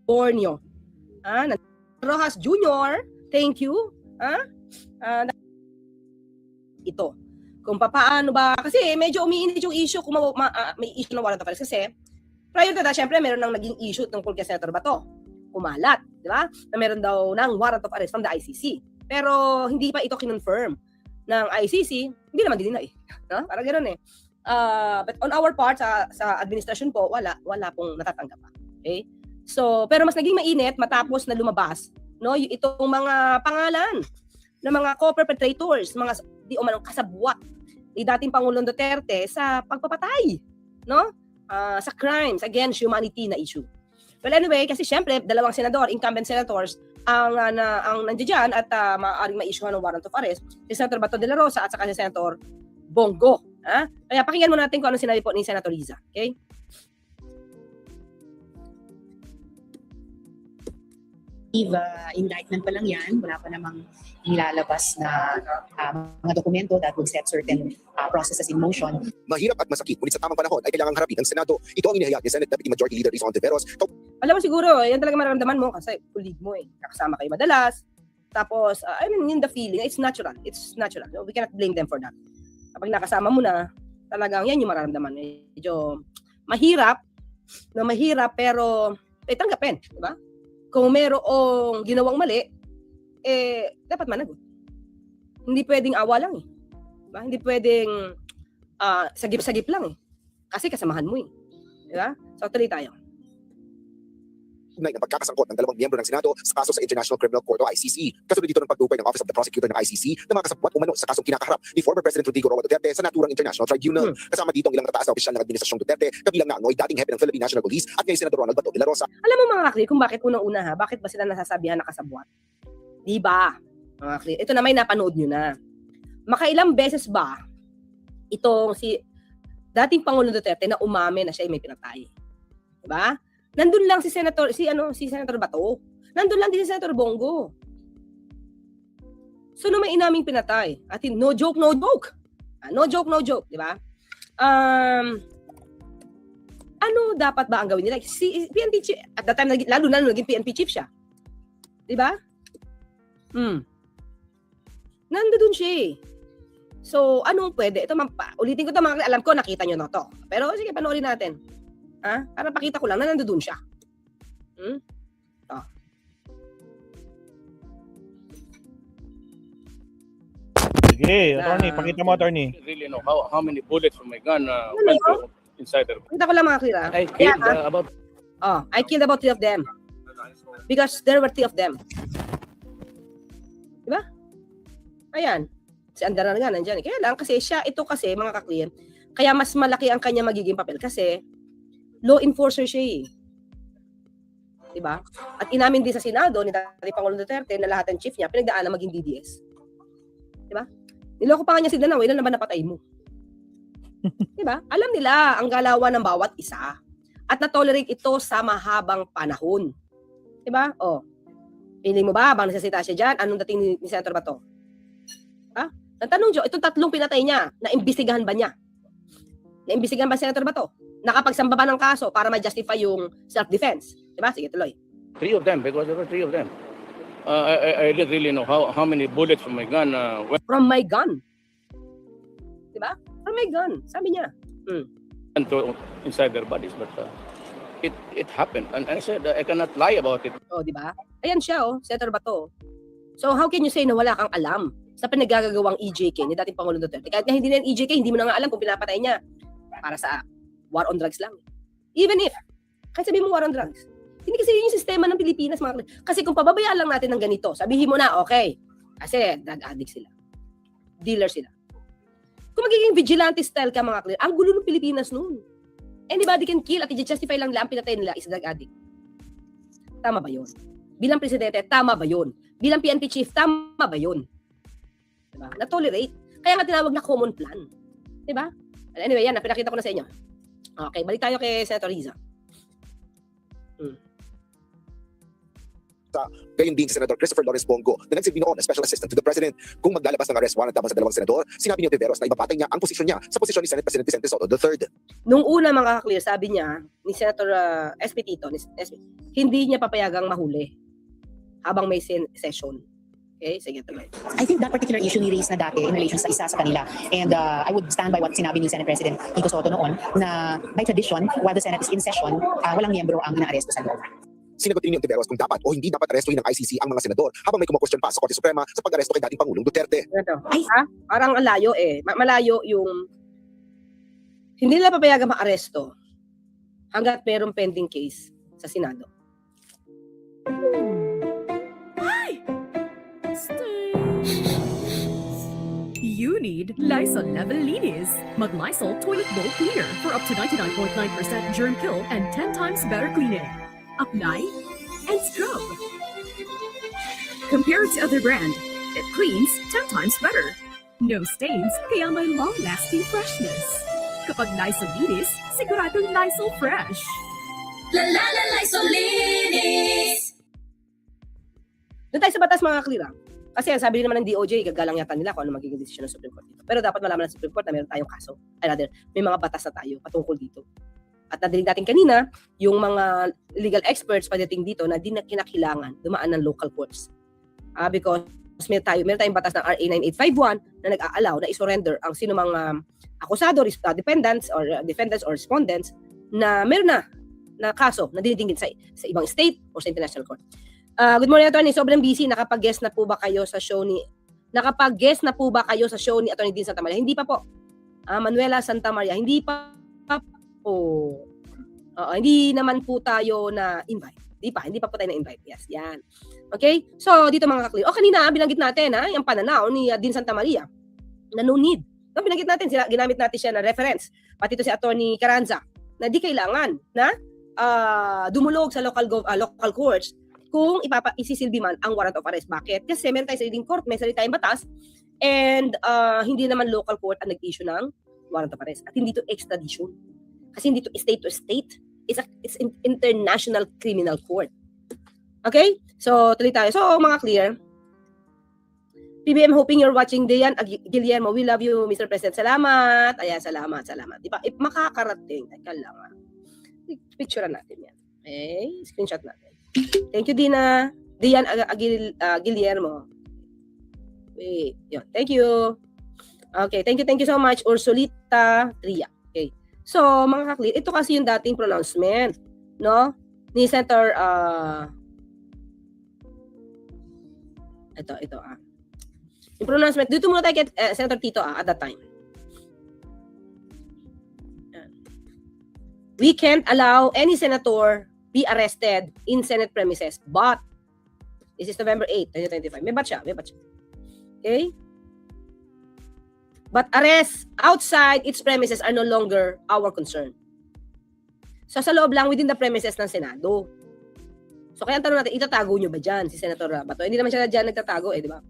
Borneo. Rojas Jr., thank you. Ito. Kung paano ba, kasi medyo umiinit yung issue kung may issue ng warrant of arrest. Kasi prior to that, syempre meron nang naging issue tungkol kay Senator Bato. Kumalat, di ba? Na meron daw ng warrant of arrest from the ICC. Pero hindi pa ito kinonfirm ng ICC, hindi naman din na no? Parang ganoon but on our part, sa administration po, wala pong natatanggap pa. Okay? So, pero mas naging mainit matapos na lumabas, no, itong mga pangalan ng mga co-perpetrators, mga di umanong kasabwat ni dating Pangulong Duterte sa pagpapatay, no? Sa crimes against humanity na issue. Well, anyway, kasi syempre, dalawang senador, incumbent senators, ang nandiyan at maaaring ma-issuehan ng warrant of arrest, si Senator Bato de la Rosa at saka si Senator Bongo. Kaya pakinggan mo natin kung ano sinabi po ni Senator Riza. Okay? Indictment pa lang yan, wala pa namang nilalabas na mga dokumento that would set certain processes in motion. Mahirap at masakit, ngunit sa tamang panahon ay kailangang harapin ng Senado. Ito ang inihayag ni Senate Deputy Majority Leader Rizal Ontiveros. Alam mo siguro, yan talaga mararamdaman mo kasi kulig mo nakasama kayo madalas. Tapos, I mean, in the feeling, it's natural. It's natural. We cannot blame them for that. Kapag nakasama mo na, talagang yan yung mararamdaman. Medyo mahirap pero tanggapin, di ba? Kung merong ginawang mali, dapat managot. Hindi pwedeng awa lang Diba? Hindi pwedeng sagip-sagip lang Kasi kasamahan mo Diba? So, tuloy tayo. Ng pagkakasangkot ng dalawang miyembro ng Senado sa kaso sa International Criminal Court o ICC. Kasunod dito ng pagdupay ng Office of the Prosecutor ng ICC na mga kasabwat umano sa kasong kinakaharap ni former President Rodrigo Roa Duterte sa naturang International Tribunal. Kasama dito ang ilang nataas na opisyal ng Administrasyong Duterte, kabilang na ang dating hepe ng Philippine National Police at ngayon Senador Ronald Bato de la Rosa. Alam mo mga kakli, kung bakit unang-una bakit ba sila nasasabihan na kasabwat? Diba? Mga kakli, ito na may napanood nyo na. Makailang beses ba itong si dating Pangulong Duterte na umamin na siya ay may pinatay? Diba? Nandun lang si Senator Bato. Nandun lang din si Senator Bongo. So, may inaming pinatay. At no joke. No joke, di ba? Ano dapat ba ang gawin nila? Si PNP chief, at that time, lalo na naging PNP chief siya. Di ba? Nandun siya So, anong pwede? Ito, ulitin ko ito, alam ko, nakita nyo na to. Pero, sige, panoorin natin. Para pakita ko lang na nandoon siya. Sige, attorney, pakita mo, attorney. Really know how many bullets from my gun went to inside there. Pakita ko lang mga clear. I killed about 3 of them. Because there were 3 of them. Diba? Ayan. Si Andara nga nandiyan. Kaya lang, kasi ito kasi, mga ka-clear, kaya mas malaki ang kanya magiging papel. Kasi, law enforcer siya Diba? At inamin din sa Senado ni dating Pangulong Duterte na lahat ng chief niya pinagdaan na maging DDS. Diba? Niloko pa nga niya si Danao, ilan na ba napatay mo? Diba? Alam nila ang galawan ng bawat isa. At na-tolerate ito sa mahabang panahon. Diba? Piling mo ba habang nagsasita siya dyan, anong dating ni Senator Bato? Natanong Joe, itong 3 pinatay niya, naimbestigahan ba niya? Naimbestigahan ba Senator Bato? Nakapagsamba ba ng kaso para ma-justify yung self-defense? Diba? Sige, tuloy. 3 of them, because there were 3 of them. I didn't really know how many bullets from my gun went From my gun. Diba? From my gun. Sabi niya. to inside their bodies, but it happened. And I said, I cannot lie about it. Diba? Ayan siya, Senator Bato. So, how can you say na wala kang alam sa pinagagawang EJK ni dating Pangulong Duterte? Kahit na hindi na yung EJK, hindi mo na nga alam kung pinapatay niya para sa war on drugs lang. Even if, kahit sabihin mo war on drugs, hindi kasi yun yung sistema ng Pilipinas. Kasi kung pababayaan lang natin ng ganito, sabihin mo na, okay, kasi drug addict sila. Dealer sila. Kung magiging vigilante style ka mga clear, ang gulo ng Pilipinas noon. Anybody can kill at i-justify lang ang pinatay nila is drug addict. Tama ba yun? Bilang presidente, tama ba yun? Bilang PNP chief, tama ba yun? Diba? Na-tolerate. Kaya nga tinawag na common plan. Diba? Anyway, yan, pinakita ko na sa inyo. Okay, balik tayo kay Senator Riza. Gayon din si Senator Christopher Lawrence Bongo na nagsilbi noon na Special Assistant to the President. Kung maglalabas ng arrest warrant laban sa dalawang senador, sinabi ni Ontiveros na ibabagay niya ang posisyon niya sa posisyon ni Senate President Vicente Soto III. Nung una mga ka-clear, sabi niya ni Senator SP Tito, hindi niya papayagang mahuli habang may session. Okay, sige tuloy. I think that particular issue ni-raise na dati in relation sa isa sa kanila. And I would stand by what sinabi ni Senate President Tito Soto noon na by tradition, while the Senate is in session, walang miyembro ang inaaresto sa loob. Sinagot din ni Ontiveros kung dapat o hindi dapat arestuhin ng ICC ang mga senador habang may kumakwestiyon pa sa Korte Suprema sa pag-aresto kay dating Pangulong Duterte. Ito. Ay. Parang ang layo eh. Malayo yung hindi nila papayagang ma-aresto hanggat merong pending case sa Senado. You need Lysol Level Linis. Mag-Lysol Toilet Bowl Cleaner for up to 99.9% germ kill and 10 times better cleaning. Apply and scrub. Compared to other brand, it cleans 10 times better. No stains, kaya may long-lasting freshness. Kapag Lysol Linis, siguradong Lysol Fresh. La la la Lysol Linis! Doon tayo sa batas mga ka-clear. Kasi sabi rin naman ng DOJ, gagalang yata nila kung ano magiging desisyon ng Supreme Court dito. Pero dapat malaman ng Supreme Court na meron tayong kaso. Ay rather, may mga batas na tayo patungkol dito. At nadinig natin kanina, yung mga legal experts pagdating dito na di na kinakailangan dumaan ng local courts. Because meron tayong batas ng RA 9851 na nag-aalaw na isurrender ang sino mga akusado, defendants or respondents na meron na kaso na dinidingin sa ibang state or sa international court. Good morning, Atty. Sobrang busy. Nakapag-guest na po ba kayo sa show ni Atty. Dean Santa Maria? Hindi pa po. Manuela Santa Maria, hindi pa po. Hindi naman po tayo na invite. Hindi pa po tayo na invite. Yes, yan. Okay? So, dito mga ka-clear. Kanina binanggit natin yung pananaw ni Dean Santa Maria na no need. Binanggit natin ginamit natin siya na reference. Pati ito si Atty. Carranza na di kailangan na dumulog sa local courts kung isisilbi man ang warrant of arrest. Bakit? Kasi meron tayong sariling court, may sariling tayong batas, and hindi naman local court ang nag-issue ng warrant of arrest. At hindi to extradition. Kasi hindi to state to state. It's an international criminal court. Okay? So, tuloy tayo. So, mga clear. PBM, hoping you're watching Dayan. Guillermo, we love you, Mr. President. Salamat. Ayan, salamat. Diba? Makakarating. Teka lang. Picturean natin yan. Okay? Screenshot natin. Thank you, Dina. Dian Guillermo. Wait, yun. Thank you. Okay, thank you so much, Ursulita Tria. Okay. So, mga ka-clear, ito kasi yung dating pronouncement, no? Ni Senator, ito. Yung pronouncement, dito muna tayo kay Senator Tito at that time. We can't allow any senator be arrested in Senate premises. But, this is November 8, 2025. May bat siya. Okay? But arrests outside its premises are no longer our concern. So, sa loob lang, within the premises ng Senado. So, kaya ang tanong natin, itatago nyo ba dyan si Senator Bato? Hindi naman siya dyan nagtatago di ba?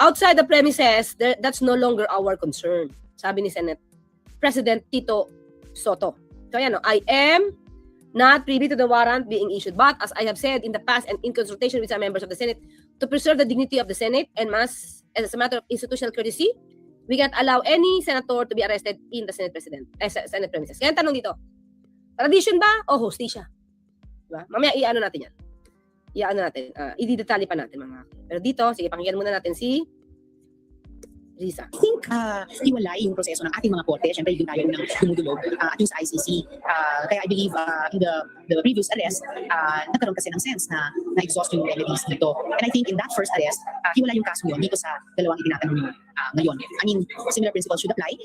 Outside the premises, that's no longer our concern. Sabi ni Senate President Tito Soto. So, ayan, I am not privy to the warrant being issued, but as I have said in the past and in consultation with some members of the Senate, to preserve the dignity of the Senate and as a matter of institutional courtesy, we can't allow any senator to be arrested in the Senate Senate premises. Kaya tanong dito, tradition ba o hostisya? Diba? Mamaya i-ano natin yan. I-detalye pa natin mga. Pero dito, sige, pakinggan muna natin si Risa. I think iwalay yung proseso ng ating mga korte. Siyempre, yung tayo ng dumudulog at yung sa ICC. Kaya I believe in the previous arrest, nagkaroon kasi ng sense na na-exhaust yung remedies dito. And I think in that first arrest, hiwalay yung kaso yun dito sa dalawang itinatanong ngayon. I mean, similar principles should apply.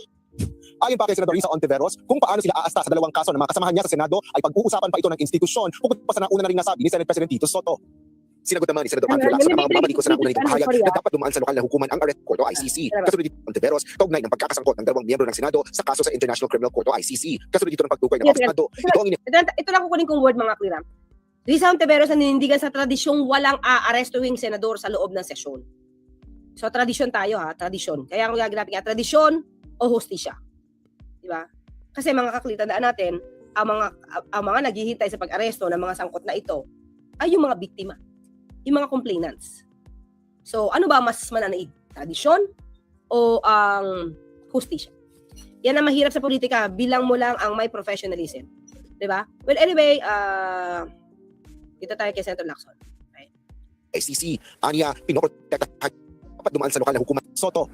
Ayon pa kay Senador Risa Ontiveros, kung paano sila aasta sa dalawang kaso na mga kasamahan niya sa Senado ay pag-uusapan pa ito ng institusyon bukod pa sa nauna na rin nasabi ni Senate President Tito Soto. Sinagot naman ni Senador Andrew Lacson na mga babalik ko sa nauna nitong pahayag na dapat dumaan sa lokal na hukuman ang arrest court o ICC. Kasunod dito Ontiveros, kaugnay ng pagkakasangkot ng dalawang miyembro ng Senado sa kaso sa International Criminal Court o ICC. Kasunod dito ng pagtukoy ng Senado. Ito lang kukunin kong word mga clear. Risa Ontiveros ang ninindigan sa tradisyong walang aarestuhing senador sa loob ng sesyon. So tradisyon tayo tradisyon. Kaya ang gaganapin nga, tradisyon o hostisya. Diba? Kasi mga ka-clear, tandaan natin, ang mga naghihintay sa pag-aresto ng mga sangkot na ito ay yung mga biktima. yung mga complainants. So, ano ba mas mananaig? Tradisyon o ang hustisya? Yan ang mahirap sa politika, bilang mo lang ang may professionalism. Diba? Well, anyway, dito tayo kay Senator Lacson. ICC. Anya, pinoprotekta dapat dumaan sa lokal na hukuman. Soto.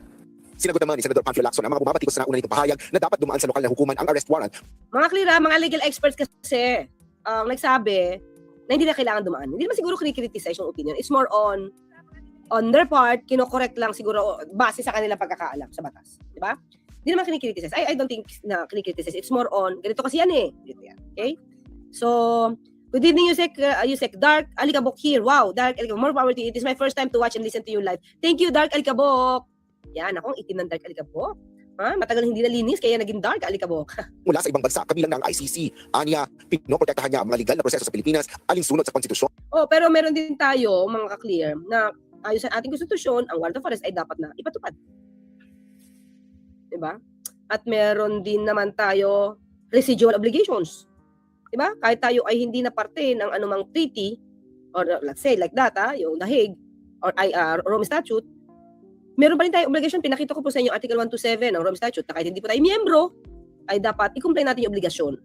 Sinagot naman ni Senador Panfilo Lacson ang mga bumabatikos sa nauna nitong pahayag na dapat dumaan sa lokal na hukuman ang arrest warrant. Mga clear, mga legal experts kasi nagsabi na hindi na kailangan dumaan. Hindi naman siguro kinikriticize yung opinion. It's more on their part, kinokorrect lang siguro base sa kanila pagkakaalam sa batas. Di ba? Hindi naman kinikriticize. I don't think na kinikriticize. It's more on, ganito kasi yan eh. Ganito yan. Okay? So, good evening, Yusek Dark Alikabok here. Wow, Dark Alikabok. More power to you. It is my first time to watch and listen to you live. Thank you, Dark Alikabok. Yan, akong itim ng Dark Alikabok. Matagal hindi nalinis, kaya naging Dark Alikabok. Mula sa ibang bansa, kabilang na ang ICC. Anya, pinoprotektahan niya ang mga legal na proseso sa Pilipinas alinsunod sa konstitusyon. Pero meron din tayo, mga ka-clear, na ayon sa ating konstitusyon, ang warrant of arrest ay dapat na ipatupad. Diba? At meron din naman tayo residual obligations. Diba? Kahit tayo ay hindi na parte ng anumang treaty, or let's say like that, yung The Hague, or Rome Statute, meron pa rin tayo obligation. Pinakita ko po sa inyo Article 127 ng Rome Statute na kahit hindi po tayo miyembro, ay dapat i-comply natin yung obligasyon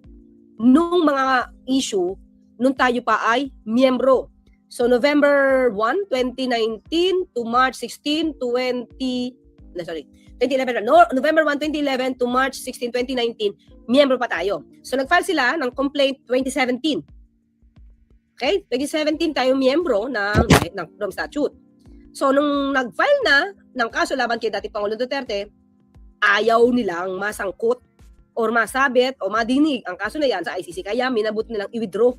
nung mga issue nung tayo pa ay miyembro. So November 1, 2019 to March 16, 2011. November 1, 2011 to March 16, 2019, miyembro pa tayo. So nag-file sila ng complaint 2017. Okay? 2017 tayo miyembro ng Rome Statute. So nung nag-file na ng kaso laban kay dating Pangulong Duterte, ayaw nilang masangkot or masabit o madinig ang kaso na yan sa ICC. Kaya minabot nilang i-withdraw.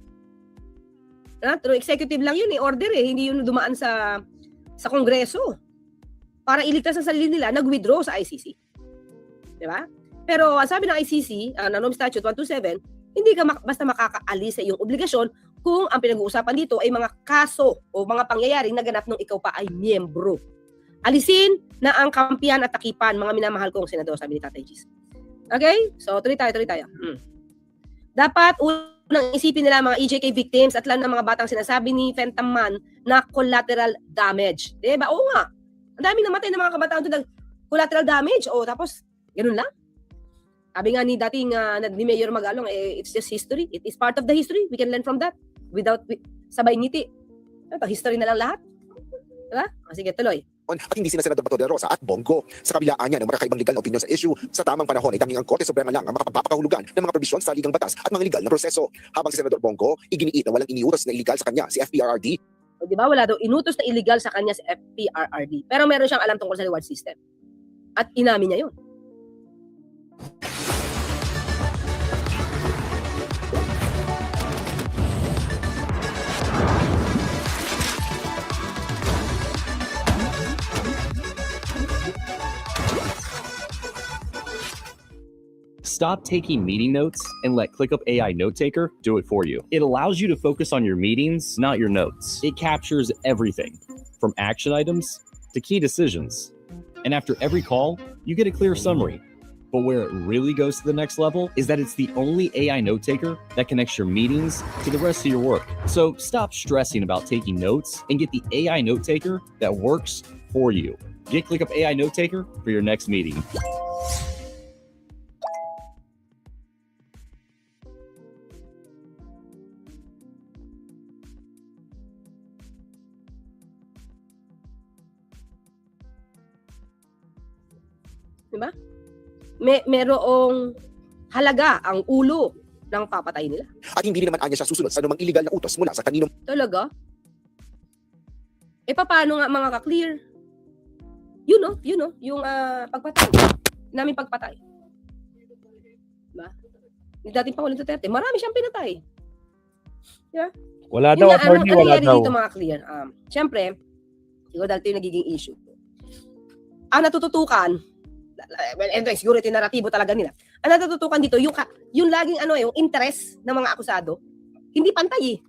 Through executive lang yun, order hindi yun dumaan sa Kongreso. Para iligtas ang sarili nila, nag-withdraw sa ICC. Diba? Pero sabi ng ICC, ng Rome Statute 127, hindi ka basta makakaalis sa iyong obligasyon kung ang pinag-uusapan dito ay mga kaso o mga pangyayaring naganap nung ikaw pa ay miyembro. Alisin na ang kampihan at takipan, mga minamahal kong senador, sabi ni Tatay Gis. Okay? So, tuloy tayo. Dapat unang isipin nila mga EJK victims at lalo ng mga batang sinasabi ni Fentaman na collateral damage. Diba? Oo nga. Ang daming namatay ng mga kabataan doon ng collateral damage. Tapos, ganun lang. Sabi nga ni dating ni Mayor Magalong, it's just history. It is part of the history. We can learn from that. Without sabay ngiti. Ito, history na lang lahat. Diba? Sige, tuloy. At hindi sina Senador Bato de Rosa at Bongo. Sa kabilaan niya ng magkakaibang legal na opinion sa issue, sa tamang panahon ay tanging ang Korte Suprema lang ang makapagpapakahulugan ng mga probisyon sa ligang batas at mga legal na proseso. Habang si Senador Bongo, iginiit na walang iniutos na illegal sa kanya si FPRRD. O, di ba? Wala daw inutos na illegal sa kanya si FPRRD. Pero meron siyang alam tungkol sa reward system. At inamin niya yun. Stop taking meeting notes and let ClickUp AI Note Taker do it for you. It allows you to focus on your meetings, not your notes. It captures everything from action items to key decisions. And after every call, you get a clear summary. But where it really goes to the next level is that it's the only AI note taker that connects your meetings to the rest of your work. So stop stressing about taking notes and get the AI note taker that works for you. Get ClickUp AI Note Taker for your next meeting. Diba? Merong halaga ang ulo ng papatay nila. At hindi naman anya siya susunod sa anumang illegal na utos mula sa kaninong Talaga? Paano nga mga ka-clear? You know, yung pagpatay. Namin pagpatay. Diba? Yung dating Pangulong Duterte, marami siyang pinatay. Diba? Wala daw, attorney, wala daw. Dito mga clear. Siyempre, siguro dahil ito yung nagiging issue. Ang natututukan, siguro ito yung naratibo talaga nila. Ang natututukan dito, yung laging yung interest ng mga akusado, hindi pantay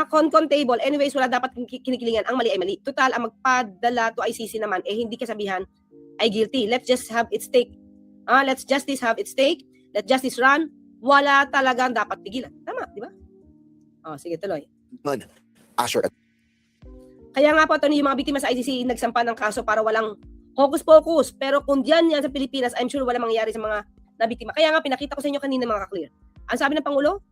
con table. Anyways, wala dapat kinikilingan. Ang mali ay mali. Total, ang magpadala to ICC naman, hindi kasabihan ay guilty. Let's just have its stake. Let's justice have its stake. Let justice run. Wala talagang dapat tigilan. Tama, di ba? Sige, tuloy. Asher at Kaya nga po, Tony, yung mga biktima sa ICC nagsampa ng kaso para walang hocus-pocus. Pero kung yan sa Pilipinas, I'm sure walang mangyayari sa mga nabiktima. Kaya nga, pinakita ko sa inyo kanina mga ka-clear. Ang sabi ng Pangulo,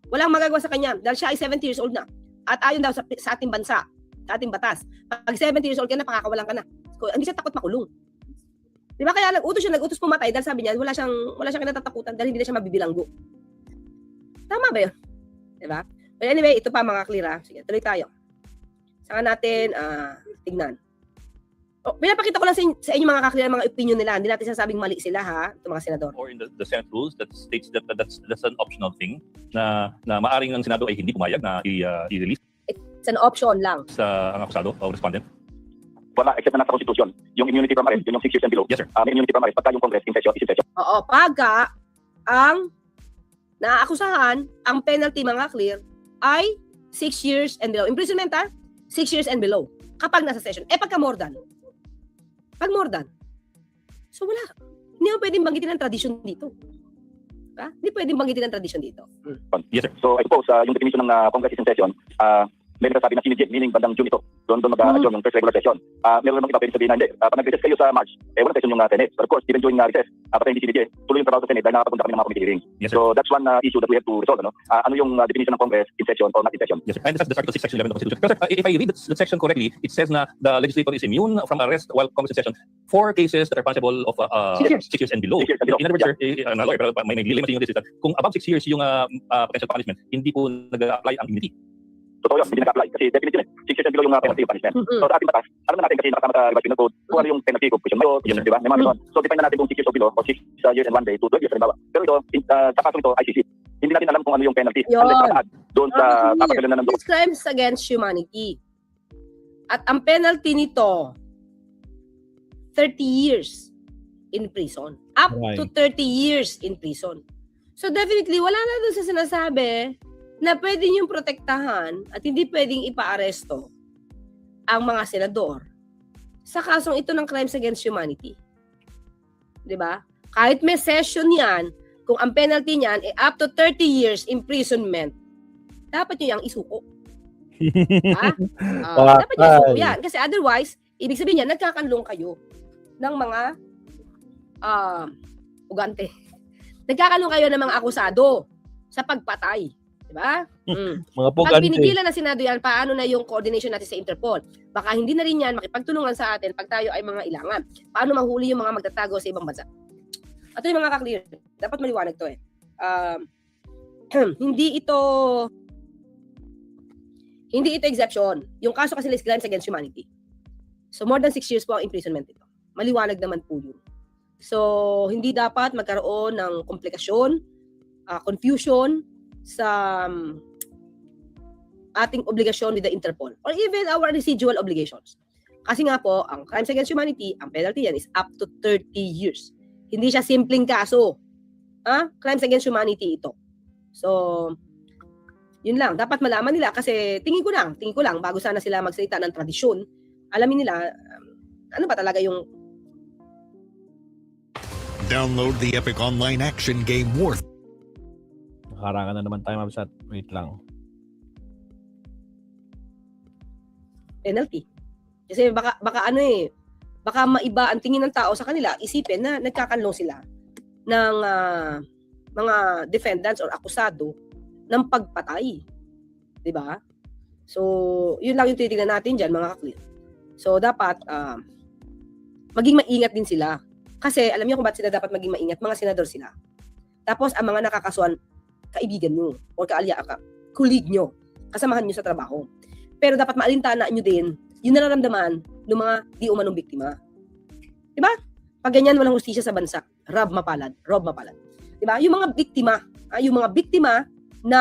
walang magagawa sa kanya dahil siya ay 70 years old na. At ayon daw sa ating bansa, sa ating batas, pag 70 years old ka na, pakakawalan ka na. So, hindi siya takot makulong. Di ba? Kaya nag-utos pumatay dahil sabi niya, wala siyang kinatatakutan dahil hindi na siya mabibilanggo. Tama ba yun? Di ba? But anyway, ito pa mga clear ha. Sige, tuloy tayo. Saka natin tignan. Pinapakita ko lang sa inyo mga kakilala mga opinion nila. Hindi natin sasabing mali sila ha, itong mga senador. Or in the Senate rules that states that that's an optional thing na maaring ang Senado ay hindi pumayag na i-release It's an option lang. sa ang akusado o respondent. Wala, except na nasa Constitution. Yung immunity from arrest, yung 6 years and below. Yes, sir. May immunity from arrest, pagka yung Congress, in session, is in session. Oo, pagka ang naaakusahan, ang penalty mga clear ay 6 years and below. Imprisonment 6 years and below. Kapag nasa session. Pagka more than. Pag more than. So wala. Hindi mo pwedeng banggitin ang tradisyon dito. Ha? Hindi pwedeng banggitin ang tradisyon dito. Yes, sir. So I suppose, yung definition ng Congress is in session, may nagsasabi na sinigit, meaning bandang June ito. Doon mag-adjourn yung first regular session. Meron naman iba pwede sabihin na hindi. Pag nag-recess kayo sa March, walang session yung Senate. But of course, even during recess, pag hindi sinigit, tuloy yung trabaho sa Senate dahil nakapagpunta kami ng mga committee hearings. Yes, sir. So that's one issue that we have to resolve. Ano yung definition ng Congress in session or not in session? Yes, sir. And that's Article 6, Section 11 of the Constitution. Pero sir, if I read the section correctly, it says na the legislator is immune from arrest while Congress in session for cases that are punishable of 6 years and below. 6 years and below. In other words, sir, a lawyer, pero may dilemma sa inyo this is that kung above 6 years yung potential punishment, hindi po nag-apply ang immunity. Totoo yun, hindi nag-apply. Kasi definitely 6 years and below yung penalty punishment. So sa ating batas, alam na natin kasi nakasama sa revised penal code, kung ano yung penalty of prison mayo, di ba? May mga ganon. So define na natin kung 6 years o below, o 6 years and 1 day to 12 years, halimbawa. Pero ito, sa kasong ito, ICC, hindi natin alam kung ano yung penalty. Yun. Unless mataad doon sa papagalan na ng These crimes against humanity. At ang penalty nito, 30 years in prison. Up to 30 years in prison. So definitely, wala na doon sa sinasabi na pwede niyong protektahan at hindi pwedeng ipa-aresto ang mga senador sa kasong ito ng crimes against humanity. 'Di ba? Kahit may session yan, kung ang penalty niyan ay up to 30 years imprisonment, dapat niyo yang isuko. Dapat niyo isuko yan. Kasi otherwise, ibig sabihin niya, nagkakanlong kayo ng mga ugante. Nagkakanlong kayo ng mga akusado sa pagpatay. Diba? Mga Pag pugante. pinigilan na Senado yan, paano na yung coordination natin sa Interpol? Baka hindi na rin yan makipagtulungan sa atin pag tayo ay mga ilangan. Paano mahuli yung mga magtatago sa ibang bansa? At yung mga kaklear, dapat maliwanag to hindi ito exception. Yung kaso kasi is crimes against humanity. So more than 6 years po ang imprisonment ito. Maliwanag naman po yun. So hindi dapat magkaroon ng komplikasyon, confusion, sa ating obligasyon with the Interpol or even our residual obligations. Kasi nga po, ang crimes against humanity, ang penalty yan is up to 30 years. Hindi siya simpleng kaso. Crimes against humanity ito. So, yun lang. Dapat malaman nila kasi tingin ko lang, bago sana sila magsalita ng tradisyon, alamin nila, ano ba talaga yung Download the Epic Online action game War. Nakarangan na naman tayo, Mabsat. Wait lang. penalty. Kasi baka baka maiba ang tingin ng tao sa kanila, isipin na nagkakanlong sila ng mga defendants or akusado ng pagpatay. 'Di ba? So, yun lang yung titingnan natin diyan, mga kaklit. So, dapat maging maingat din sila. Kasi alam niyo kung bakit sila dapat maging maingat, mga senador sila. Tapos ang mga nakakasuhan, kaibigan nyo or colleague nyo, kasamahan nyo sa trabaho. Pero dapat maalintana nyo din yung nararamdaman ng mga di umanong biktima. Diba? Pag ganyan, walang hustisya sa bansa. Rob mapalad. Diba? Yung mga biktima na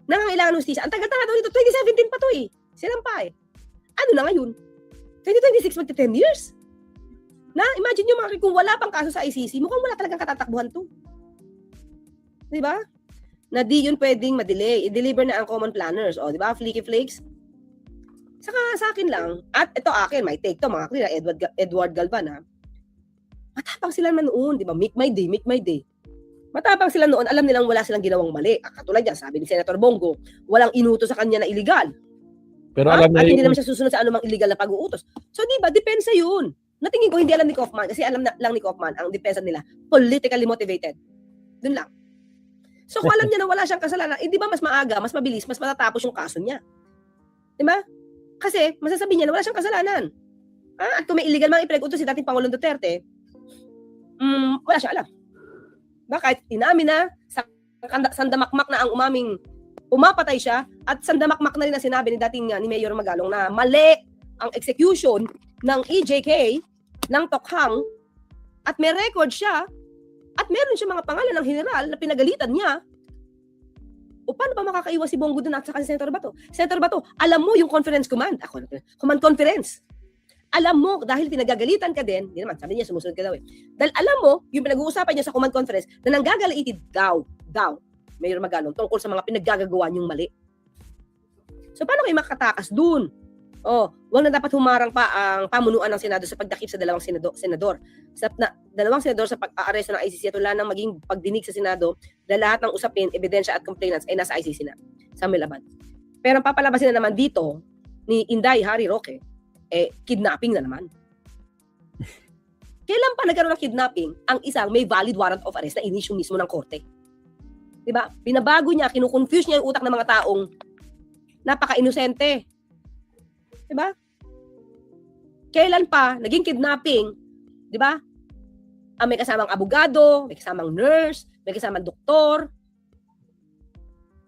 nangangailangan ng hustisya. Ang tagal-tagal daw nito, 2017 pa to eh. Silang pa eh. Ano na ngayon? 2026 magti 10 years? Na, imagine nyo mga kung wala pang kaso sa ICC, mukhang wala talagang katatakbuhan to. Diba? Na di yun pwedeng ma-delay. I-deliver na ang common planners. O, diba? Flicky flakes. Saka sa akin lang, at ito akin, may take to, mga klira, Edward Galvan, ha? Matapang sila man noon, diba? Make my day. Matapang sila noon, alam nilang wala silang ginawang mali. Katulad yan, sabi ni Senator Bongo, walang inutos sa kanya na illegal. Pero Ha? alam At niya hindi yung... naman siya susunod sa anumang illegal na pag-uutos. So di ba, depensa yun. Natingin ko, hindi alam ni Kaufman, kasi alam na, lang ni Kaufman, ang depensa nila, politically motivated. Dun lang. So kung alam niya na wala siyang kasalanan, di ba mas maaga, mas mabilis, mas matatapos yung kaso niya. Di ba? Kasi, masasabi niya na wala siyang kasalanan. At kung may illegal mga ipinag-utos si dating Pangulong Duterte, wala siyang alam. Bakit? Inamin na, sandamakmak na ang umapatay siya, at sandamakmak na rin na sinabi ni dating ni Mayor Magalong na mali ang execution ng EJK, ng Tokhang, at may record siya, at meron siya mga pangalan ng general na pinagalitan niya. O paano ba makakaiwas si Bongo doon at saka si Senator Bato? Senator Bato, alam mo yung conference command, command conference. Alam mo, dahil pinagagalitan ka din, hindi naman, sabi niya, sumusunod ka daw eh. Dahil alam mo, yung pinag-uusapan niya sa command conference, na nanggagalitin daw, Mayor Magalong, tungkol sa mga pinaggagawa niyong mali. So, paano kayo makatakas dun? Wag na dapat humarang pa ang pamunuan ng Senado sa pagdakip sa dalawang senador. Dalawang senador sa pag-aaresto ng ICC at wala nang maging pagdinig sa Senado dahil lahat ng usapin, ebidensya at complainants ay nasa ICC na, Samuel Abad. Pero ang papalabasin na naman dito ni Inday Harry Roque, kidnapping na naman. Kailan pa nagkaroon ng kidnapping ang isang may valid warrant of arrest na inisyu mismo ng korte? Diba? Binabago niya, kinukonfuse niya yung utak ng mga taong napaka-inosente. Diba? Kailan pa naging kidnapping, diba? May kasamang abogado, may kasamang nurse, may kasamang doktor.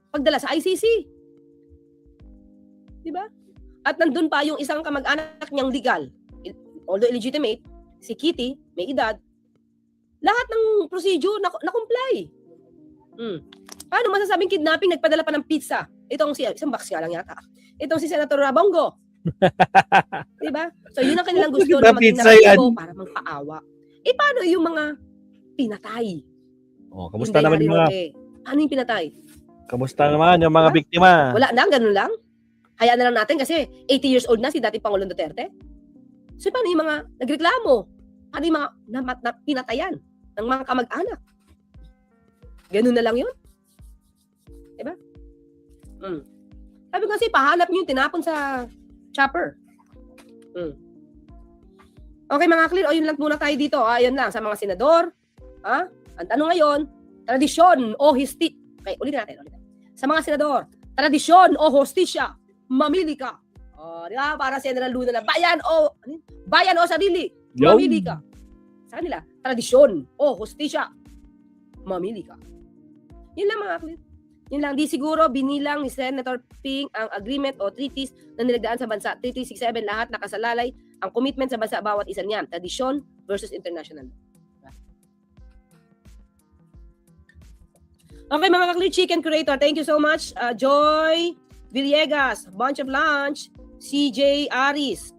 Pagdala sa ICC. Diba? At nandun pa yung isang kamag-anak niyang legal, although illegitimate, si Kitty, may edad, lahat ng procedure na-comply. Paano masasabing kidnapping, nagpadala pa ng pizza? Itong isang box nga lang yata. Itong si Senator Bongo. Diba? So yun ang kanilang gusto na maging naratibo para magpaawa. Paano yung mga pinatay? Kamusta naman yung mga... Paano yung pinatay? Kamusta naman yung mga biktima? Wala na, ganun lang. Hayaan na lang natin kasi 80 years old na si dating Pangulong Duterte. So paano yung mga nagreklamo? Paano yung mga pinatayan ng mga kamag-anak? Ganun na lang yun. Diba? Sabi ko kasi, pahanap nyo yung tinapon sa chopper. Okay mga clear, yun lang muna tayo dito. Yun lang, sa mga senador. Ang tanong ngayon, tradisyon o hostisya. Okay, ulit natin. Sa mga senador, tradisyon o hostisya, mamili ka. Di ba? Para si General Luna na bayan o sarili, mamili ka. Sa kanila, tradisyon o hostisya, mamili ka. Yun lang mga clear. Yun lang, di siguro binilang ni Senator Ping ang agreement o treaties na nilagdaan sa bansa. 3367, lahat nakasalalay ang commitment sa bansa bawat isa niyan. Tradisyon versus international. Okay mga ka-clear chicken creator, thank you so much. Joy Villegas, bunch of lunch. CJ Aris.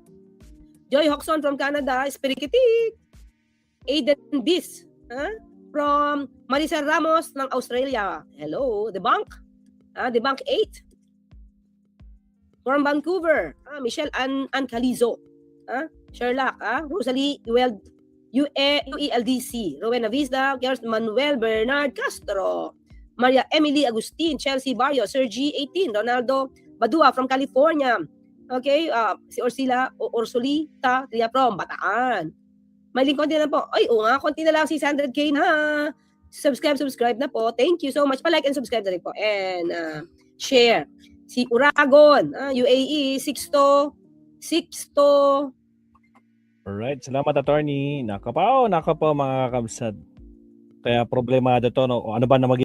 Joy Hoxon from Canada, Spirikitik. Aiden Bis. From Marisa Ramos ng Australia. Hello, The Bank. The Bank 8. From Vancouver, Michelle Ancalizo. Sherlock, Rosalie UELDC. Rowena Vista, Gers Manuel Bernard Castro. Maria Emily Agustin, Chelsea Barrio, Sergi 18, Ronaldo Badua from California. Okay, si Ursulita Tria from Bataan. May link konti na po. Konti na lang 600K na. Subscribe na po. Thank you so much. Pa-like and subscribe na rin po. And share. Si Uragon, UAE, Sixto. Alright, salamat attorney. Nakapaw mga kamsad. Kaya problemado to, no? Ano ba na